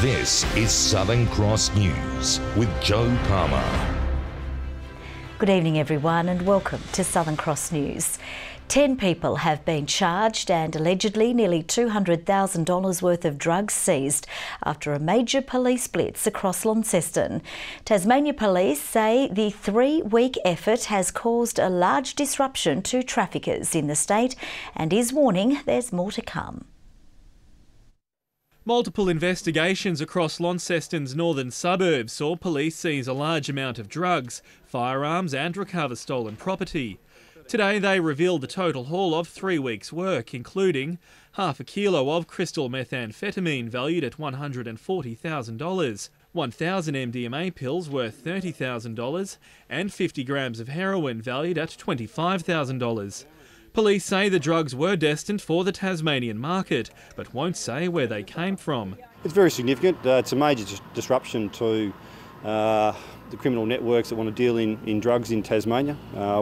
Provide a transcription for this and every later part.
This is Southern Cross News with Joe Palmer. Good evening everyone and welcome to Southern Cross News. 10 people have been charged and allegedly nearly $200,000 worth of drugs seized after a major police blitz across Launceston. Tasmania Police say the 3-week effort has caused a large disruption to traffickers in the state and is warning there's more to come. Multiple investigations across Launceston's northern suburbs saw police seize a large amount of drugs, firearms and recover stolen property. Today they revealed the total haul of 3 weeks' work, including half a kilo of crystal methamphetamine valued at $140,000, 1,000 MDMA pills worth $30,000 and 50 grams of heroin valued at $25,000. Police say the drugs were destined for the Tasmanian market, but won't say where they came from. It's very significant. It's a major disruption to the criminal networks that want to deal in drugs in Tasmania.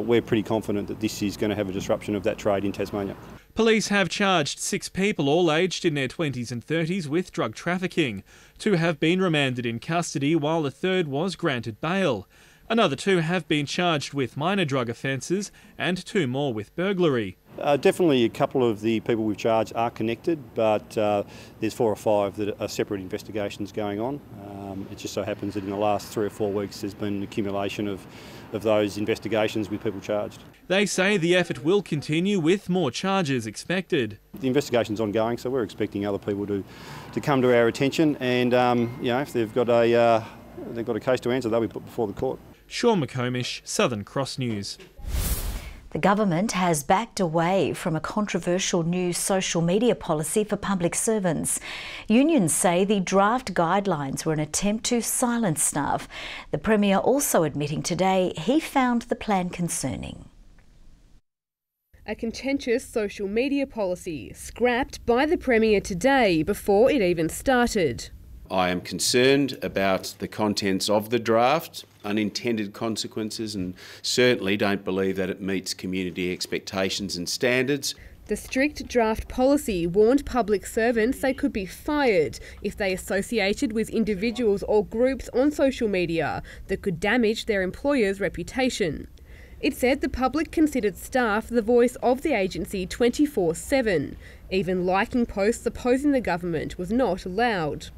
We're pretty confident that this is going to have a disruption of that trade in Tasmania. Police have charged 6 people, all aged in their 20s and 30s, with drug trafficking. 2 have been remanded in custody, while a third was granted bail. Another 2 have been charged with minor drug offences and 2 more with burglary. Definitely a couple of the people we've charged are connected, but there's 4 or 5 that are separate investigations going on. It just so happens that in the last 3 or 4 weeks there's been an accumulation of those investigations with people charged. They say the effort will continue with more charges expected. The investigation's ongoing, so we're expecting other people to come to our attention, and if they've got a case to answer, they'll be put before the court. Sean McComish, Southern Cross News. The government has backed away from a controversial new social media policy for public servants. Unions say the draft guidelines were an attempt to silence staff. The Premier also admitting today he found the plan concerning. A contentious social media policy scrapped by the Premier today before it even started. I am concerned about the contents of the draft, unintended consequences, and certainly don't believe that it meets community expectations and standards. The strict draft policy warned public servants they could be fired if they associated with individuals or groups on social media that could damage their employer's reputation. It said the public considered staff the voice of the agency 24/7. Even liking posts opposing the government was not allowed.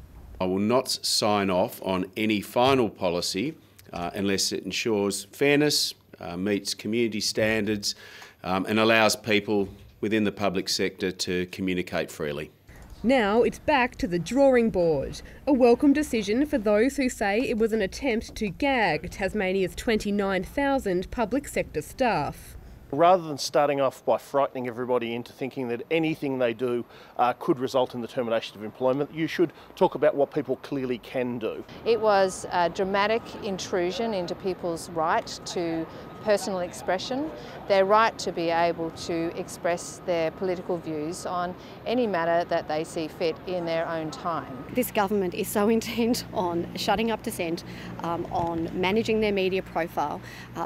I will not sign off on any final policy unless it ensures fairness, meets community standards and allows people within the public sector to communicate freely. Now it's back to the drawing board. A welcome decision for those who say it was an attempt to gag Tasmania's 29,000 public sector staff. Rather than starting off by frightening everybody into thinking that anything they do could result in the termination of employment, you should talk about what people clearly can do. It was a dramatic intrusion into people's right to personal expression, their right to be able to express their political views on any matter that they see fit in their own time. This government is so intent on shutting up dissent, on managing their media profile,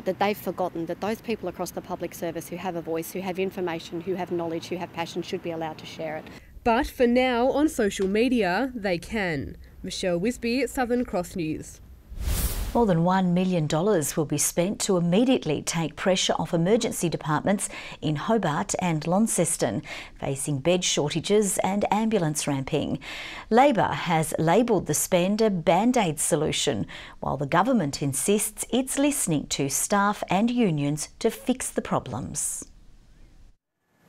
that they've forgotten that those people across the public service who have a voice, who have information, who have knowledge, who have passion should be allowed to share it. But for now, on social media, they can. Michelle Wisby, Southern Cross News. More than $1 million will be spent to immediately take pressure off emergency departments in Hobart and Launceston, facing bed shortages and ambulance ramping. Labor has labelled the spend a band-aid solution, while the government insists it's listening to staff and unions to fix the problems.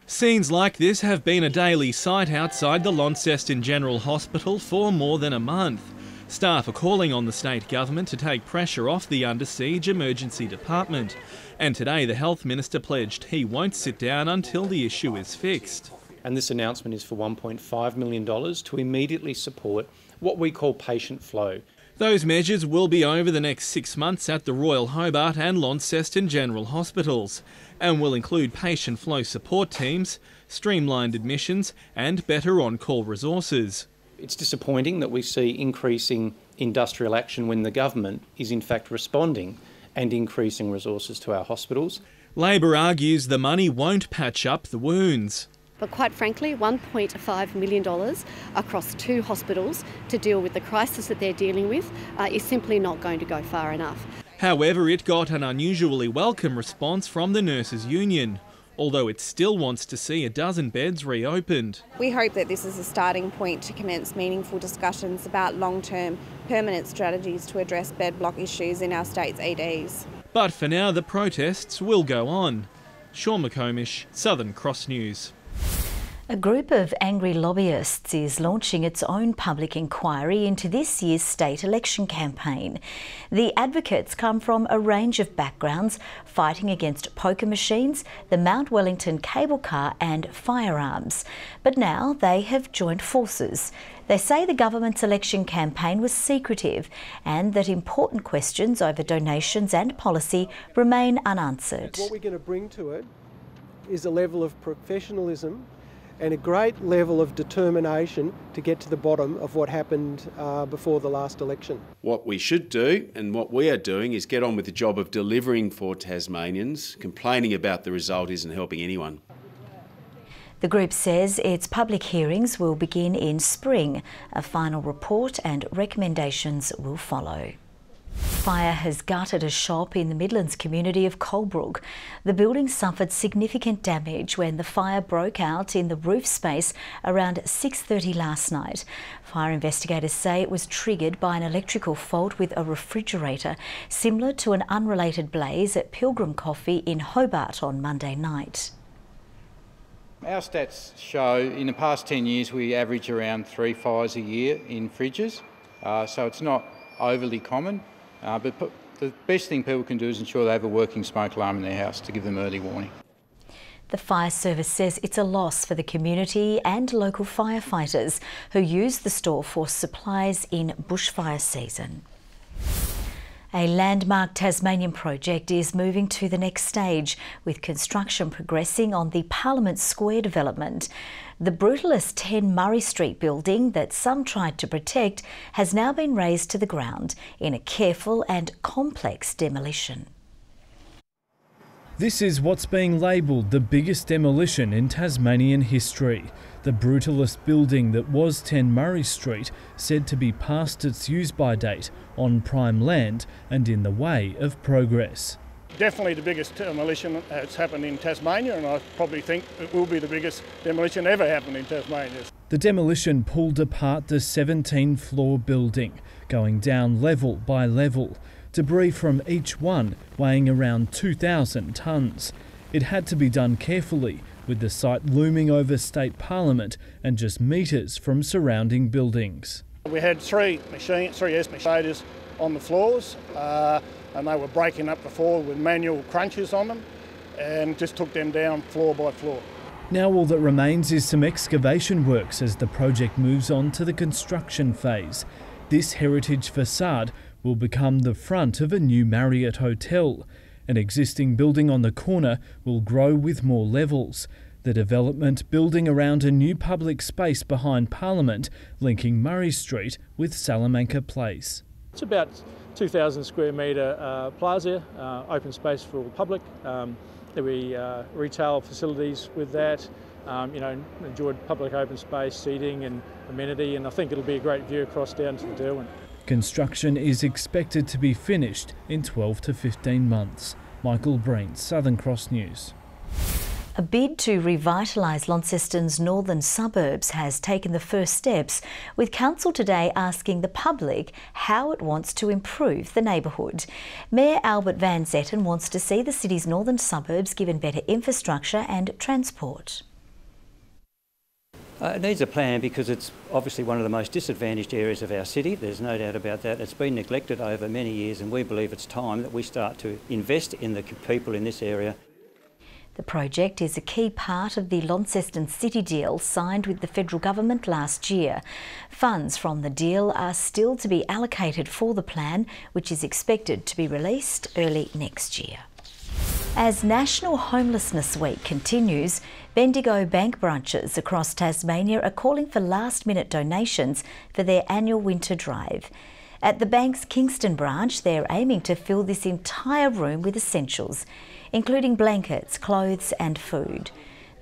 Scenes like this have been a daily sight outside the Launceston General Hospital for more than a month. Staff are calling on the state government to take pressure off the under siege emergency department. And today the Health Minister pledged he won't sit down until the issue is fixed. And this announcement is for $1.5 million to immediately support what we call patient flow. Those measures will be over the next 6 months at the Royal Hobart and Launceston General Hospitals and will include patient flow support teams, streamlined admissions and better on-call resources. It's disappointing that we see increasing industrial action when the government is in fact responding and increasing resources to our hospitals. Labor argues the money won't patch up the wounds. But quite frankly, $1.5 million across 2 hospitals to deal with the crisis that they're dealing with is simply not going to go far enough. However, it got an unusually welcome response from the Nurses Union, although it still wants to see a dozen beds reopened. We hope that this is a starting point to commence meaningful discussions about long-term permanent strategies to address bed block issues in our state's EDs. But for now, the protests will go on. Sean McComish, Southern Cross News. A group of angry lobbyists is launching its own public inquiry into this year's state election campaign. The advocates come from a range of backgrounds, fighting against poker machines, the Mount Wellington cable car and firearms. But now they have joined forces. They say the government's election campaign was secretive and that important questions over donations and policy remain unanswered. What we're going to bring to it is a level of professionalism and a great level of determination to get to the bottom of what happened before the last election. What we should do, and what we are doing, is get on with the job of delivering for Tasmanians. Complaining about the result isn't helping anyone. The group says its public hearings will begin in spring. A final report and recommendations will follow. Fire has gutted a shop in the Midlands community of Colebrook. The building suffered significant damage when the fire broke out in the roof space around 6:30 last night. Fire investigators say it was triggered by an electrical fault with a refrigerator, similar to an unrelated blaze at Pilgrim Coffee in Hobart on Monday night. Our stats show in the past 10 years we average around 3 fires a year in fridges, so it's not overly common. But the best thing people can do is ensure they have a working smoke alarm in their house to give them early warning. The fire service says it's a loss for the community and local firefighters who use the store for supplies in bushfire season. A landmark Tasmanian project is moving to the next stage, with construction progressing on the Parliament Square development. The brutalist 10 Murray Street building that some tried to protect has now been razed to the ground in a careful and complex demolition. This is what's being labelled the biggest demolition in Tasmanian history. The brutalist building that was 10 Murray Street, said to be past its use-by date, on prime land and in the way of progress. Definitely the biggest demolition that's happened in Tasmania, and I probably think it will be the biggest demolition ever happened in Tasmania. The demolition pulled apart the 17-floor building, going down level by level. Debris from each one weighing around 2,000 tonnes. It had to be done carefully, with the site looming over State Parliament and just metres from surrounding buildings. We had three excavators on the floors, and they were breaking up the floor with manual crunches on them, and just took them down floor by floor. Now all that remains is some excavation works as the project moves on to the construction phase. This heritage facade will become the front of a new Marriott hotel. An existing building on the corner will grow with more levels. The development building around a new public space behind Parliament, linking Murray Street with Salamanca Place. It's about 2,000 square metre plaza, open space for all the public. There'll be retail facilities with that. Enjoyed public open space, seating and amenity, and I think it'll be a great view across down to the Derwent. Construction is expected to be finished in 12 to 15 months. Michael Breen, Southern Cross News. A bid to revitalise Launceston's northern suburbs has taken the first steps, with Council today asking the public how it wants to improve the neighbourhood. Mayor Albert Van Zetten wants to see the city's northern suburbs given better infrastructure and transport. It needs a plan because it's obviously one of the most disadvantaged areas of our city. There's no doubt about that. It's been neglected over many years, and we believe it's time that we start to invest in the people in this area. The project is a key part of the Launceston City deal signed with the federal government last year. Funds from the deal are still to be allocated for the plan, which is expected to be released early next year. As National Homelessness Week continues, Bendigo Bank branches across Tasmania are calling for last-minute donations for their annual winter drive. At the bank's Kingston branch, they're aiming to fill this entire room with essentials, including blankets, clothes and food.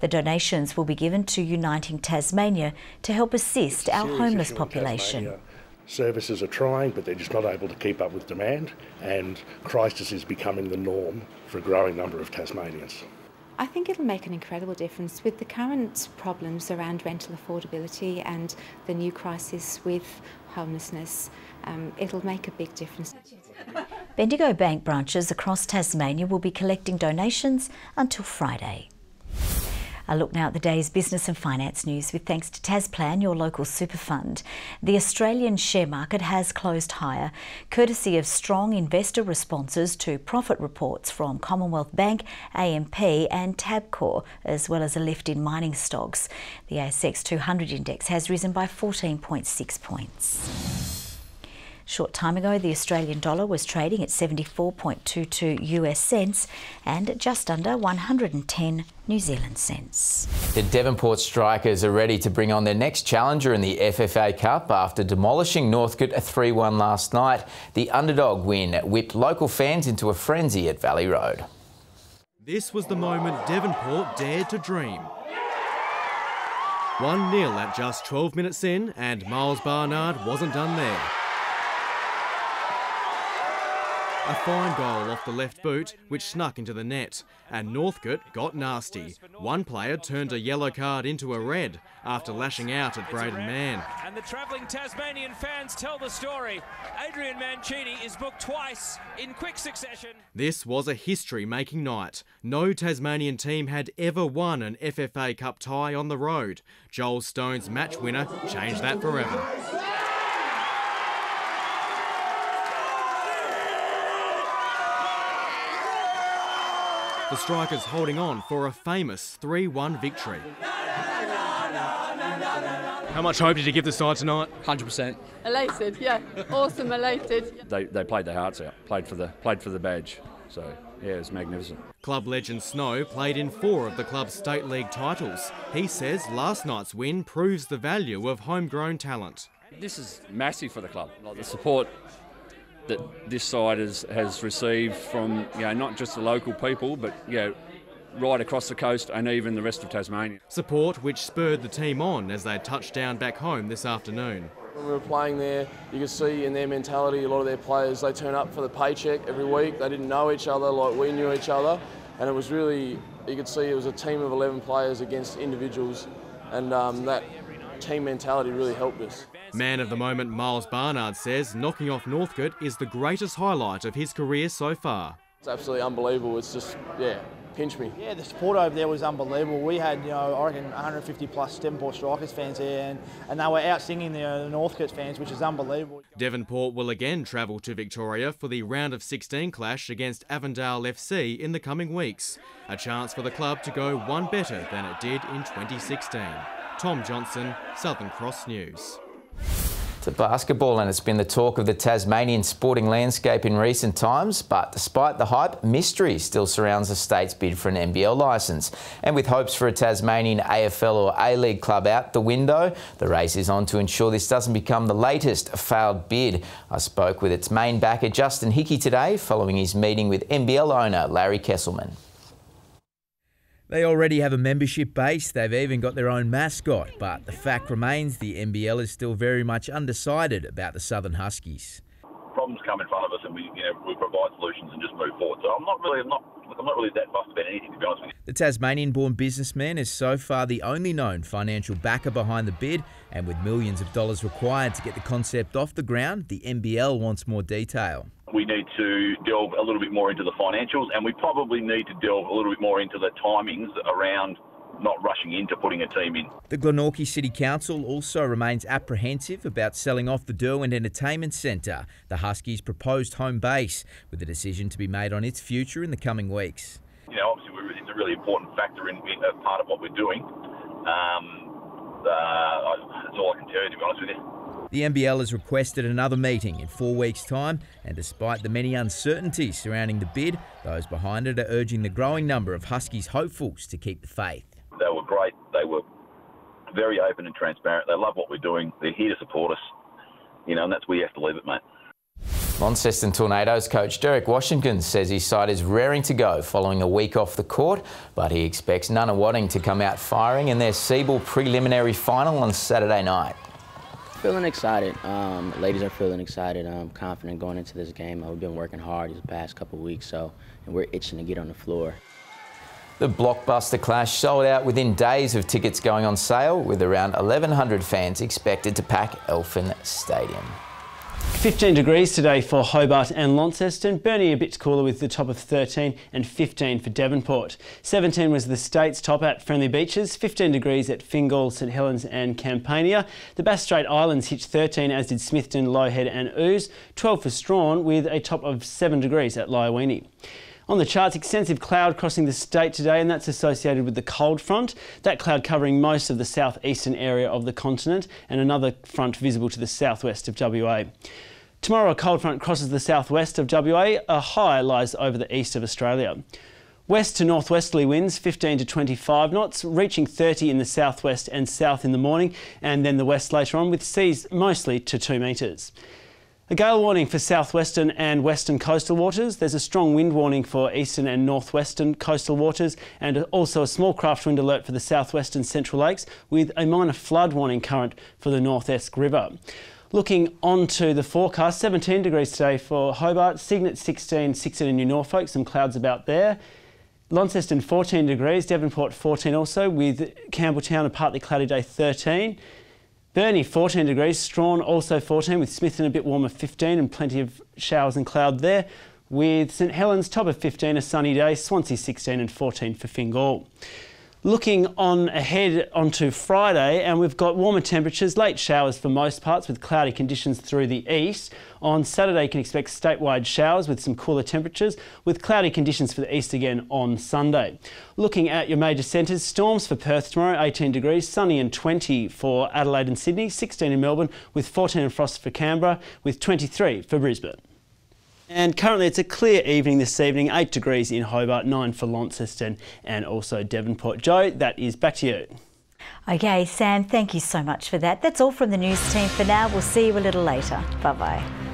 The donations will be given to Uniting Tasmania to help assist our homeless population. Services are trying, but they're just not able to keep up with demand, and crisis is becoming the norm for a growing number of Tasmanians. I think it'll make an incredible difference with the current problems around rental affordability and the new crisis with homelessness. It'll make a big difference. Bendigo Bank branches across Tasmania will be collecting donations until Friday. A look now at the day's business and finance news with thanks to Tasplan, your local super fund. The Australian share market has closed higher, courtesy of strong investor responses to profit reports from Commonwealth Bank, AMP and Tabcorp, as well as a lift in mining stocks. The ASX 200 index has risen by 14.6 points. Short time ago, the Australian dollar was trading at 74.22 US cents and just under 110 New Zealand cents. The Devonport Strikers are ready to bring on their next challenger in the FFA Cup after demolishing Northcote 3-1 last night. The underdog win whipped local fans into a frenzy at Valley Road. This was the moment Devonport dared to dream. 1-0 at just 12 minutes in, and Miles Barnard wasn't done there. A fine goal off the left boot, which snuck into the net, and Northcote got nasty. One player turned a yellow card into a red after lashing out at Braden Mann. And the travelling Tasmanian fans tell the story. Adrian Mancini is booked twice in quick succession. This was a history-making night. No Tasmanian team had ever won an FFA Cup tie on the road. Joel Stone's match winner changed that forever. The Strikers holding on for a famous 3-1 victory. How much hope did you give the side tonight? 100%. Elated, yeah. Awesome, elated. They played their hearts out, played for the badge. So, yeah, it was magnificent. Club legend Snow played in 4 of the club's state league titles. He says last night's win proves the value of homegrown talent. This is massive for the club. Like the support that this side has received from, not just the local people, but, right across the coast and even the rest of Tasmania. Support which spurred the team on as they touched down back home this afternoon. When we were playing there, you could see in their mentality, a lot of their players, they turn up for the paycheck every week. They didn't know each other like we knew each other. And it was really, you could see it was a team of 11 players against individuals. And that team mentality really helped us. Man of the moment Miles Barnard says knocking off Northcote is the greatest highlight of his career so far. It's absolutely unbelievable. It's just, pinch me. Yeah, the support over there was unbelievable. We had, I reckon 150 plus Devonport Strikers fans there, and they were out singing the Northcote fans, which is unbelievable. Devonport will again travel to Victoria for the round of 16 clash against Avondale FC in the coming weeks. A chance for the club to go one better than it did in 2016. Tom Johnson, Southern Cross News. To basketball, and it's been the talk of the Tasmanian sporting landscape in recent times, but despite the hype, mystery still surrounds the state's bid for an NBL licence. And with hopes for a Tasmanian AFL or A-League club out the window, the race is on to ensure this doesn't become the latest failed bid. I spoke with its main backer Justin Hickey today following his meeting with NBL owner Larry Kesselman. They already have a membership base, they've even got their own mascot, but the fact remains the NBL is still very much undecided about the Southern Huskies. Problems come in front of us and we provide solutions and just move forward. So I'm not really that fussed about anything, to be honest with you. The Tasmanian-born businessman is so far the only known financial backer behind the bid, and with millions of dollars required to get the concept off the ground, the NBL wants more detail. We need to delve a little bit more into the financials, and we probably need to delve a little bit more into the timings around not rushing into putting a team in. The Glenorchy City Council also remains apprehensive about selling off the Derwent Entertainment Centre, the Huskies' proposed home base, with a decision to be made on its future in the coming weeks. Obviously it's a really important factor in a part of what we're doing. That's all I can tell you, to be honest with you. The NBL has requested another meeting in 4 weeks' time, and despite the many uncertainties surrounding the bid, those behind it are urging the growing number of Huskies hopefuls to keep the faith. They were great. They were very open and transparent. They love what we're doing. They're here to support us, and that's where you have to leave it, mate. Launceston Tornadoes coach Derek Washington says his side is raring to go following a week off the court, but he expects Nunawading to come out firing in their Seabull preliminary final on Saturday night. Feeling excited. Ladies are feeling excited. I'm confident going into this game. We've been working hard these past couple of weeks, and we're itching to get on the floor. The blockbuster clash sold out within days of tickets going on sale, with around 1,100 fans expected to pack Elphin Stadium. 15 degrees today for Hobart and Launceston. Burnie a bit cooler with the top of 13 and 15 for Devonport. 17 was the state's top at Friendly Beaches, 15 degrees at Fingal, St Helens and Campania. The Bass Strait Islands hit 13, as did Smithton, Lowhead and Ouse. 12 for Strawn with a top of 7 degrees at Lyowini. On the charts, extensive cloud crossing the state today, and that's associated with the cold front. That cloud covering most of the southeastern area of the continent, and another front visible to the southwest of WA. Tomorrow a cold front crosses the southwest of WA, a high lies over the east of Australia. West to northwesterly winds 15 to 25 knots, reaching 30 in the southwest and south in the morning, and then the west later on, with seas mostly to 2 metres. A gale warning for southwestern and western coastal waters. There's a strong wind warning for eastern and northwestern coastal waters, and also a small craft wind alert for the southwestern Central Lakes, with a minor flood warning current for the North Esk River. Looking onto the forecast, 17 degrees today for Hobart, Cygnet 16 in New Norfolk, some clouds about there. Launceston 14 degrees, Devonport 14 also, with Campbelltown a partly cloudy day 13. Burnie 14 degrees, Strawn also 14, with Smithton a bit warmer 15 and plenty of showers and cloud there. With St Helens top of 15, a sunny day, Swansea 16 and 14 for Fingal. Looking on ahead onto Friday, and we've got warmer temperatures, late showers for most parts with cloudy conditions through the east. On Saturday you can expect statewide showers with some cooler temperatures, with cloudy conditions for the east again on Sunday. Looking at your major centres, storms for Perth tomorrow, 18 degrees, sunny and 20 for Adelaide and Sydney, 16 in Melbourne, with 14 and frost for Canberra, with 23 for Brisbane. And currently it's a clear evening this evening, 8 degrees in Hobart, 9 for Launceston and also Devonport. Jo, that is back to you. Okay, Sam, thank you so much for that. That's all from the news team for now. We'll see you a little later. Bye-bye.